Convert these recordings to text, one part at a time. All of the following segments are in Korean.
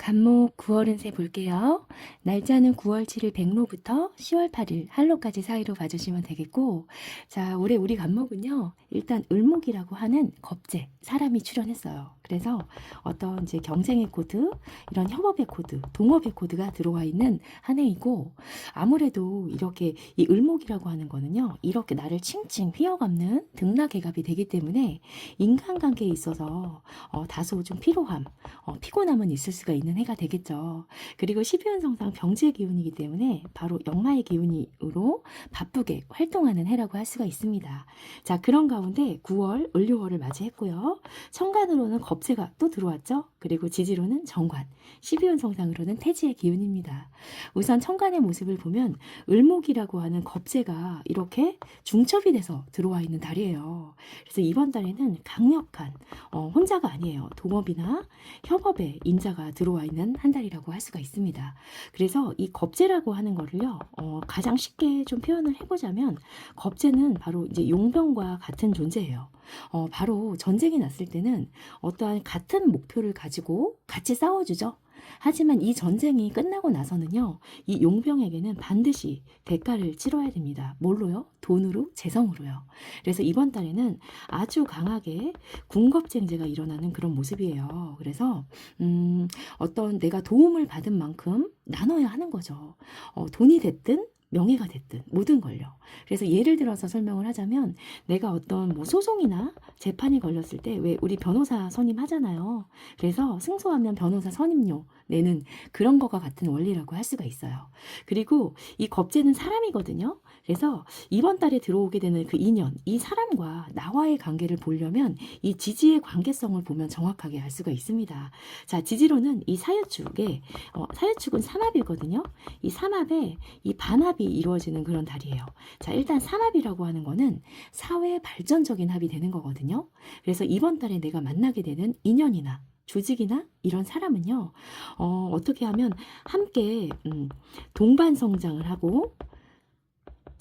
간목 9월은 세 볼게요. 날짜는 9월 7일 백로부터 10월 8일 한로까지 사이로 봐주시면 되겠고, 자, 올해 우리 간목은요, 일단 을목이라고 하는 겁재, 사람이 출연했어요. 그래서 어떤 이제 경쟁의 코드, 이런 협업의 코드, 동업의 코드가 들어와 있는 한 해이고, 아무래도 이렇게 이 을목이라고 하는 거는요, 이렇게 나를 칭칭 휘어감는 등락개갑이 되기 때문에 인간관계에 있어서 다소 좀 피로함, 피곤함은 있을 수가 있는 해가 되겠죠. 그리고 12연성상 병지의 기운이기 때문에 바로 역마의 기운으로 바쁘게 활동하는 해라고 할 수가 있습니다. 자, 그런 가운데 9월 을료월을 맞이했고요. 천간으로는 겁재가 또 들어왔죠. 그리고 지지로는 정관, 12연성상으로는 태지의 기운입니다. 우선 천간의 모습을 보면 을목이라고 하는 겁재가 이렇게 중첩이 돼서 들어와 있는 달이에요. 그래서 이번 달에는 강력한 혼자가 아니에요. 동업이나 협업에 인자가 들어와 있는 한 달이라고 할 수가 있습니다. 그래서 이 겁재라고 하는 거를요, 가장 쉽게 좀 표현을 해보자면, 겁재는 바로 이제 용병과 같은 존재예요. 바로 전쟁이 났을 때는 어떠한 같은 목표를 가지고 같이 싸워주죠. 하지만 이 전쟁이 끝나고 나서는요, 이 용병에게는 반드시 대가를 치러야 됩니다. 뭘로요? 돈으로, 재성으로요. 그래서 이번 달에는 아주 강하게 군겁쟁제가 일어나는 그런 모습이에요. 그래서 어떤 내가 도움을 받은 만큼 나눠야 하는 거죠. 돈이 됐든 명예가 됐든 모든 걸요. 그래서 예를 들어서 설명을 하자면, 내가 어떤 뭐 소송이나 재판이 걸렸을 때 왜 우리 변호사 선임하잖아요. 그래서 승소하면 변호사 선임료 내는 그런 것과 같은 원리라고 할 수가 있어요. 그리고 이 겁재는 사람이거든요. 그래서 이번 달에 들어오게 되는 그 인연, 이 사람과 나와의 관계를 보려면 이 지지의 관계성을 보면 정확하게 알 수가 있습니다. 자, 지지로는 이 사유축에 사유축은 삼합이거든요. 이 삼합에 이 반합이 이루어지는 그런 달이에요. 자, 일단 삼합이라고 하는 거는 사회 발전적인 합이 되는 거거든요. 그래서 이번 달에 내가 만나게 되는 인연이나 조직이나 이런 사람은요, 어떻게 하면 함께 동반 성장을 하고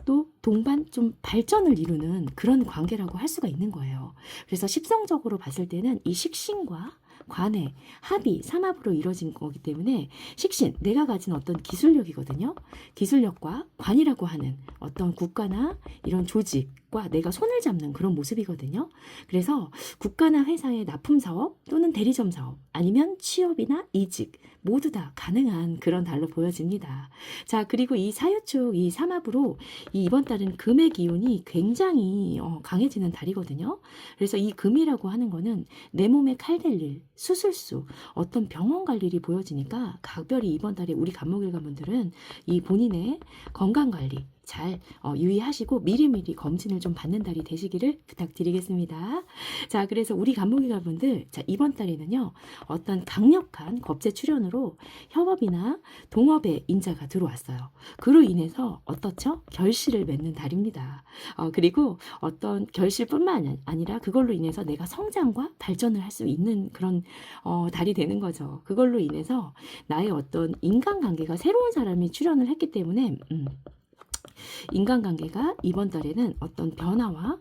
또 동반 좀 발전을 이루는 그런 관계라고 할 수가 있는 거예요. 그래서 십성적으로 봤을 때는 이 식신과 관의 합이 삼합으로 이루어진 거기 때문에, 식신, 내가 가진 어떤 기술력이거든요. 기술력과 관이라고 하는 어떤 국가나 이런 조직과 내가 손을 잡는 그런 모습이거든요. 그래서 국가나 회사의 납품 사업 또는 대리점 사업, 아니면 취업이나 이직 모두 다 가능한 그런 달로 보여집니다. 자, 그리고 이 사유축, 이 삼합으로 이번 달은 금의 기운이 굉장히 강해지는 달이거든요. 그래서 이 금이라고 하는 거는 내 몸에 칼 댈 일, 수술수, 어떤 병원 갈 일이 보여지니까, 각별히 이번 달에 우리 간목일가분들은 이 본인의 건강관리 잘 유의하시고 미리미리 검진을 좀 받는 달이 되시기를 부탁드리겠습니다. 자, 그래서 우리 간목일가분들, 자, 이번 달에는요, 어떤 강력한 겁재 출현으로 협업이나 동업의 인자가 들어왔어요. 그로 인해서 어떻죠? 결실을 맺는 달입니다. 그리고 어떤 결실뿐만 아니라 그걸로 인해서 내가 성장과 발전을 할 수 있는 그런 달이 되는 거죠. 그걸로 인해서 나의 어떤 인간관계가 새로운 사람이 출현을 했기 때문에 인간관계가 이번 달에는 어떤 변화와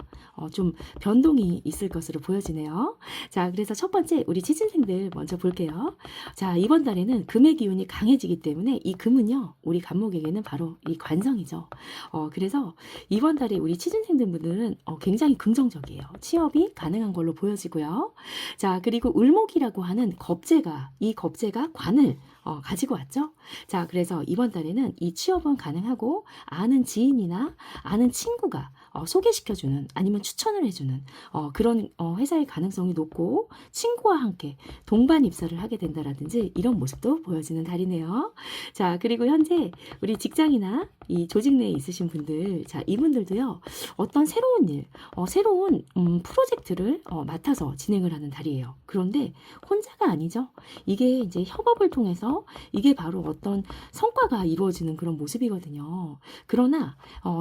좀 변동이 있을 것으로 보여지네요. 자, 그래서 첫 번째 우리 취준생들 먼저 볼게요. 자, 이번 달에는 금의 기운이 강해지기 때문에 이 금은요, 우리 간목에게는 바로 이 관성이죠. 그래서 이번 달에 우리 취준생들분들은 굉장히 긍정적이에요. 취업이 가능한 걸로 보여지고요. 자, 그리고 을목이라고 하는 겁재가, 이 겁재가 관을 가지고 왔죠. 자, 그래서 이번 달에는 이 취업은 가능하고, 아는 지인이나 아는 친구가 소개시켜주는, 아니면 추천을 해주는 그런 회사의 가능성이 높고, 친구와 함께 동반 입사를 하게 된다라든지 이런 모습도 보여지는 달이네요. 자, 그리고 현재 우리 직장이나 이 조직 내에 있으신 분들, 자, 이분들도요, 어떤 새로운 일, 새로운 프로젝트를 맡아서 진행을 하는 달이에요. 그런데 혼자가 아니죠. 이게 이제 협업을 통해서, 이게 바로 어떤 성과가 이루어지는 그런 모습이거든요. 그러나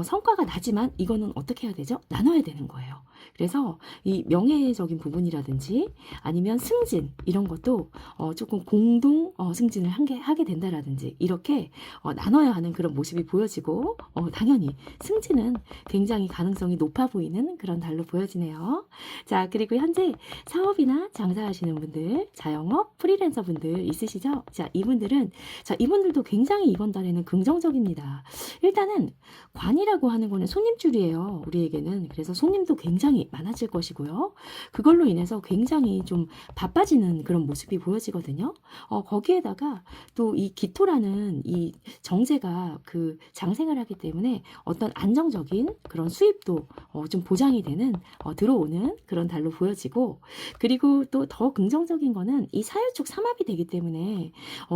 성과가 나지만 이거는 어떻게 해야 되죠? 나눠야 되는 거예요. 그래서 이 명예적인 부분이라든지 아니면 승진 이런 것도 조금 공동 승진을 하게 된다라든지 이렇게 나눠야 하는 그런 모습이 보여지고 당연히 승진은 굉장히 가능성이 높아 보이는 그런 달로 보여지네요. 자, 그리고 현재 사업이나 장사하시는 분들, 자영업, 프리랜서 분들 있으시죠? 자, 이분들도 굉장히 이번 달에는 긍정적입니다. 일단은 관이라고 하는 거는 손님줄이에요. 우리에게는. 그래서 손님도 굉장히 많아질 것이고요. 그걸로 인해서 굉장히 좀 바빠지는 그런 모습이 보여지거든요. 거기에다가 또 이 기토라는 이 정제가 그 장생을 하기 때문에 어떤 안정적인 그런 수입도 좀 보장이 되는 들어오는 그런 달로 보여지고, 그리고 또 더 긍정적인 거는 이 사유축 삼합이 되기 때문에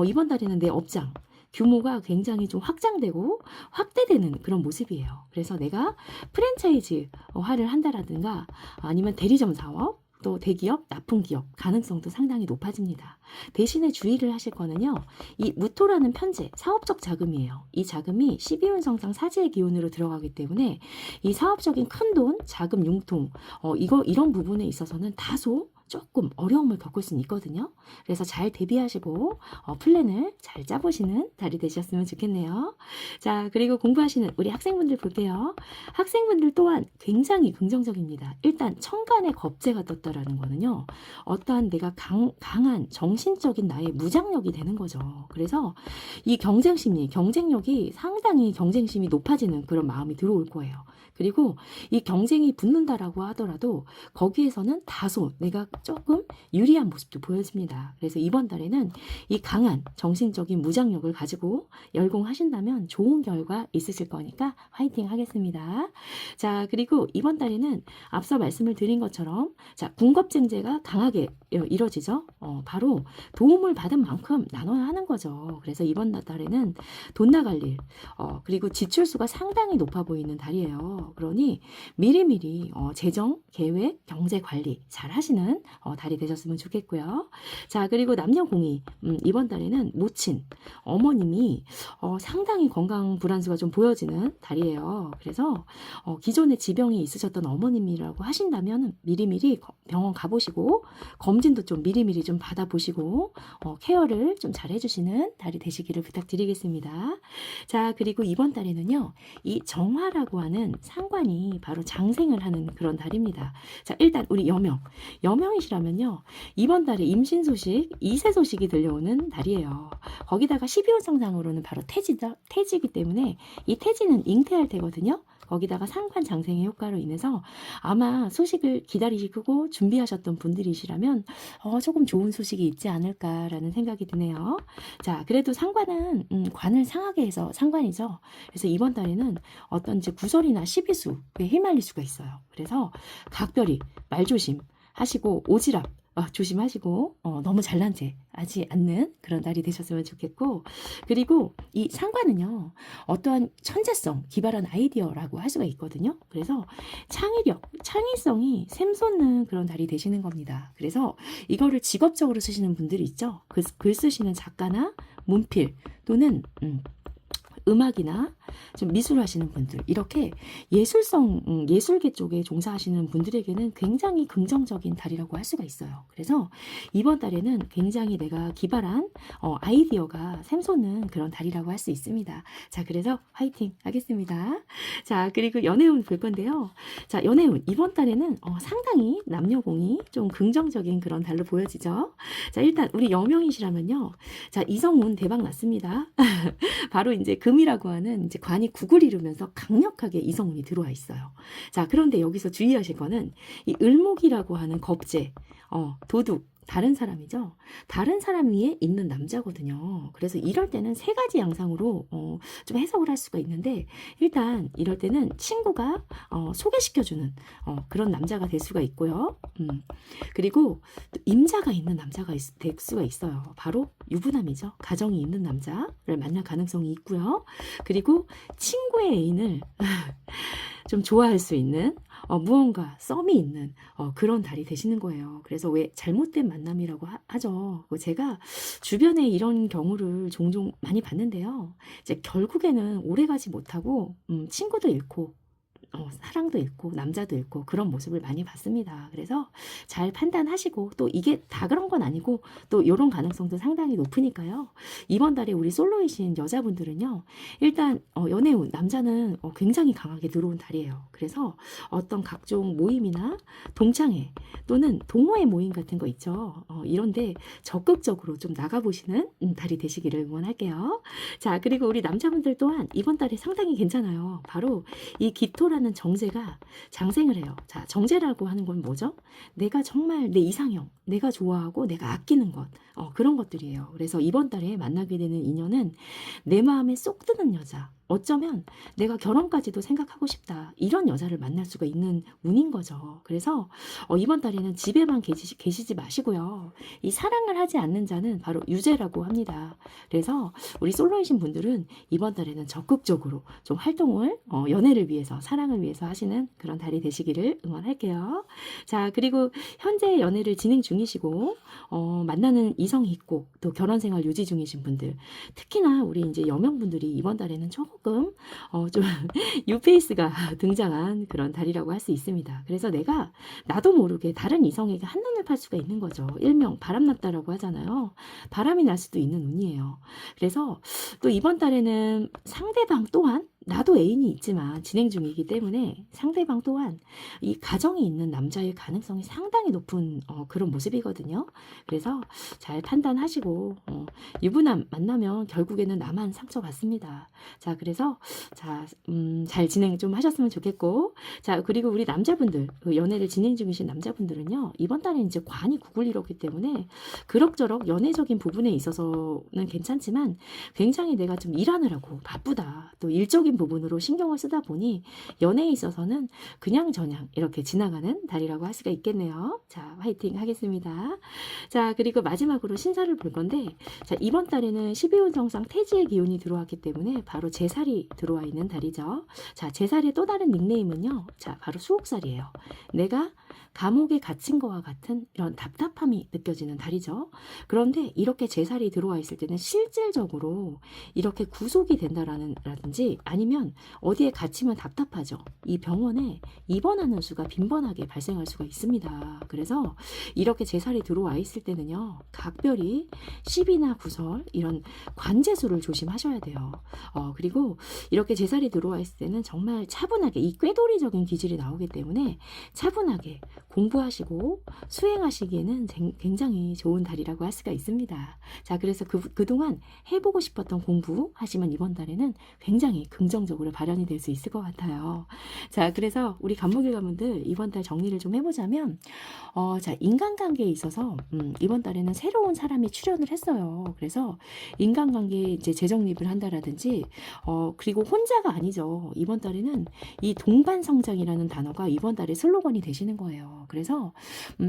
이번 달에는 내 업장 규모가 굉장히 좀 확장되고 확대되는 그런 모습이에요. 그래서 내가 프랜차이즈화를 한다라든가 아니면 대리점 사업, 또 대기업, 납품기업 가능성도 상당히 높아집니다. 대신에 주의를 하실 거는요. 이 무토라는 편재, 사업적 자금이에요. 이 자금이 12운성상 사지의 기운으로 들어가기 때문에 이 사업적인 큰돈, 자금 융통, 이런 부분에 있어서는 다소 조금 어려움을 겪을 수는 있거든요. 그래서 잘 대비하시고 플랜을 잘 짜보시는 달이 되셨으면 좋겠네요. 자, 그리고 공부하시는 우리 학생분들 볼게요. 학생분들 또한 굉장히 긍정적입니다. 일단 천간에 겁재가 떴다라는 거는요. 어떠한 내가 강한 정신적인 나의 무장력이 되는 거죠. 그래서 이 경쟁심리, 경쟁력이 상당히 경쟁심이 높아지는 그런 마음이 들어올 거예요. 그리고 이 경쟁이 붙는다라고 하더라도 거기에서는 다소 내가 조금 유리한 모습도 보여집니다. 그래서 이번 달에는 이 강한 정신적인 무장력을 가지고 열공하신다면 좋은 결과 있으실 거니까 화이팅 하겠습니다. 자, 그리고 이번 달에는 앞서 말씀을 드린 것처럼 자, 군겁증제가 강하게 이뤄지죠. 바로 도움을 받은 만큼 나눠야 하는 거죠. 그래서 이번 달에는 돈 나갈 일, 그리고 지출수가 상당히 높아 보이는 달이에요. 그러니 미리미리 재정, 계획, 경제 관리 잘 하시는 달이 되셨으면 좋겠고요. 자, 그리고 남녀 공이 이번 달에는 모친, 어머님이 상당히 건강 불안수가 좀 보여지는 달이에요. 그래서 기존에 지병이 있으셨던 어머님이라고 하신다면 미리미리 병원 가보시고 검진도 좀 미리미리 좀 받아보시고 케어를 좀 잘 해주시는 달이 되시기를 부탁드리겠습니다. 자, 그리고 이번 달에는요. 이 정화라고 하는 상관이 바로 장생을 하는 그런 달입니다. 자, 일단 우리 여명이시라면요. 이번 달에 임신 소식, 이세 소식이 들려오는 달이에요. 거기다가 12호 상상으로는 바로 태지이기 때문에 이 태지는 잉태할 때거든요. 거기다가 상관 장생의 효과로 인해서 아마 소식을 기다리시고 준비하셨던 분들이시라면 조금 좋은 소식이 있지 않을까라는 생각이 드네요. 자, 그래도 상관은 관을 상하게 해서 상관이죠. 그래서 이번 달에는 어떤 이제 구설이나 시비수에 휘말릴 수가 있어요. 그래서 각별히 말조심 하시고 오지랖 조심하시고 너무 잘난 체 하지 않는 그런 날이 되셨으면 좋겠고, 그리고 이 상관은요 어떠한 천재성, 기발한 아이디어라고 할 수가 있거든요. 그래서 창의성이 샘솟는 그런 날이 되시는 겁니다. 그래서 이거를 직업적으로 쓰시는 분들이 있죠. 글 쓰시는 작가나 문필 또는 음악이나 좀 미술 하시는 분들, 이렇게 예술계 쪽에 종사하시는 분들에게는 굉장히 긍정적인 달이라고 할 수가 있어요. 그래서 이번 달에는 굉장히 내가 기발한 아이디어가 샘솟는 그런 달이라고 할 수 있습니다. 자, 그래서 화이팅 하겠습니다. 자, 그리고 연애운 볼 건데요. 자, 연애운 이번 달에는 상당히 남녀공이 좀 긍정적인 그런 달로 보여지죠. 자, 일단 우리 여명이시라면요. 자, 이성운 대박 났습니다. 바로 이제 금이라고 하는 이제 관이 국을 이루면서 강력하게 이성운이 들어와 있어요. 자, 그런데 여기서 주의하실 거는 이 을목이라고 하는 겁재, 도둑, 다른 사람이죠. 다른 사람 위에 있는 남자거든요. 그래서 이럴 때는 세 가지 양상으로 좀 해석을 할 수가 있는데, 일단 이럴 때는 친구가 소개시켜주는 그런 남자가 될 수가 있고요. 그리고 또 임자가 있는 남자가 될 수가 있어요. 바로 유부남이죠. 가정이 있는 남자를 만날 가능성이 있고요. 그리고 친구의 애인을 좀 좋아할 수 있는 무언가 썸이 있는 그런 달이 되시는 거예요. 그래서 왜 잘못된 만남이라고 하죠. 제가 주변에 이런 경우를 종종 많이 봤는데요. 이제 결국에는 오래가지 못하고 친구도 잃고 사랑도 잃고 남자도 잃고 그런 모습을 많이 봤습니다. 그래서 잘 판단하시고, 또 이게 다 그런 건 아니고 또 이런 가능성도 상당히 높으니까요. 이번 달에 우리 솔로이신 여자분들은요, 일단 연애운 남자는 굉장히 강하게 들어온 달이에요. 그래서 어떤 각종 모임이나 동창회 또는 동호회 모임 같은 거 있죠. 이런데 적극적으로 좀 나가보시는 달이 되시기를 응원할게요. 자, 그리고 우리 남자분들 또한 이번 달에 상당히 괜찮아요. 바로 이 기토라는 정제가 장생을 해요. 자, 정제라고 하는 건 뭐죠? 내가 정말 내 이상형, 내가 좋아하고 내가 아끼는 것, 그런 것들이에요. 그래서 이번 달에 만나게 되는 인연은 내 마음에 쏙 드는 여자, 어쩌면 내가 결혼까지도 생각하고 싶다, 이런 여자를 만날 수가 있는 운인 거죠. 그래서 이번 달에는 집에만 계시지 마시고요. 이 사랑을 하지 않는 자는 바로 유죄라고 합니다. 그래서 우리 솔로이신 분들은 이번 달에는 적극적으로 좀 활동을 연애를 위해서, 사랑을 위해서 하시는 그런 달이 되시기를 응원할게요. 자, 그리고 현재 연애를 진행 중이시고 만나는 이성이 있고 또 결혼 생활 유지 중이신 분들, 특히나 우리 이제 여명분들이 이번 달에는 조금 좀 뉴페이스가 등장한 그런 달이라고 할 수 있습니다. 그래서 나도 모르게 다른 이성에게 한눈을 팔 수가 있는 거죠. 일명 바람났다라고 하잖아요. 바람이 날 수도 있는 운이에요. 그래서 또 이번 달에는 상대방 또한, 나도 애인이 있지만 진행 중이기 때문에 상대방 또한 이 가정이 있는 남자의 가능성이 상당히 높은 그런 모습이거든요. 그래서 잘 판단하시고, 유부남 만나면 결국에는 나만 상처받습니다. 자, 그래서 잘 진행 좀 하셨으면 좋겠고, 자, 그리고 우리 남자분들, 연애를 진행 중이신 남자분들은요, 이번 달에 이제 관이 구글이었기 때문에 그럭저럭 연애적인 부분에 있어서는 괜찮지만 굉장히 내가 좀 일하느라고 바쁘다, 또 일적인 부분으로 신경을 쓰다 보니 연애에 있어서는 그냥저냥 이렇게 지나가는 달이라고 할 수가 있겠네요. 자, 화이팅 하겠습니다. 자, 그리고 마지막으로 신사를 볼 건데, 자, 이번 달에는 12호 정상 태지의 기운이 들어왔기 때문에 바로 제살이 들어와 있는 달이죠. 자, 제살의 또 다른 닉네임은요, 자, 바로 수옥살이에요. 내가 감옥에 갇힌 것과 같은 이런 답답함이 느껴지는 달이죠. 그런데 이렇게 제살이 들어와 있을 때는 실질적으로 이렇게 구속이 된다라든지 아니면 어디에 갇히면 답답하죠. 이 병원에 입원하는 수가 빈번하게 발생할 수가 있습니다. 그래서 이렇게 제살이 들어와 있을 때는요, 각별히 시비나 구설, 이런 관제수를 조심하셔야 돼요. 그리고 이렇게 제살이 들어와 있을 때는 정말 차분하게, 이 꾀돌이적인 기질이 나오기 때문에 차분하게 공부하시고 수행하시기에는 굉장히 좋은 달이라고 할 수가 있습니다. 자, 그래서 그동안 해보고 싶었던 공부 하시면 이번 달에는 굉장히 긍정적으로 발현이 될 수 있을 것 같아요. 자, 그래서 우리 간목일 가문들 이번 달 정리를 좀 해보자면, 자, 인간관계에 있어서 이번 달에는 새로운 사람이 출연을 했어요. 그래서 인간관계에 이제 재정립을 한다라든지, 그리고 혼자가 아니죠. 이번 달에는 이 동반성장이라는 단어가 이번 달에 슬로건이 되시는 거예요. 그래서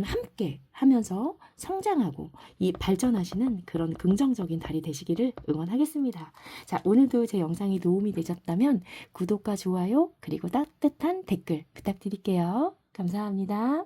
함께 하면서 성장하고 이 발전하시는 그런 긍정적인 달이 되시기를 응원하겠습니다. 자, 오늘도 제 영상이 도움이 되셨다면 구독과 좋아요, 그리고 따뜻한 댓글 부탁드릴게요. 감사합니다.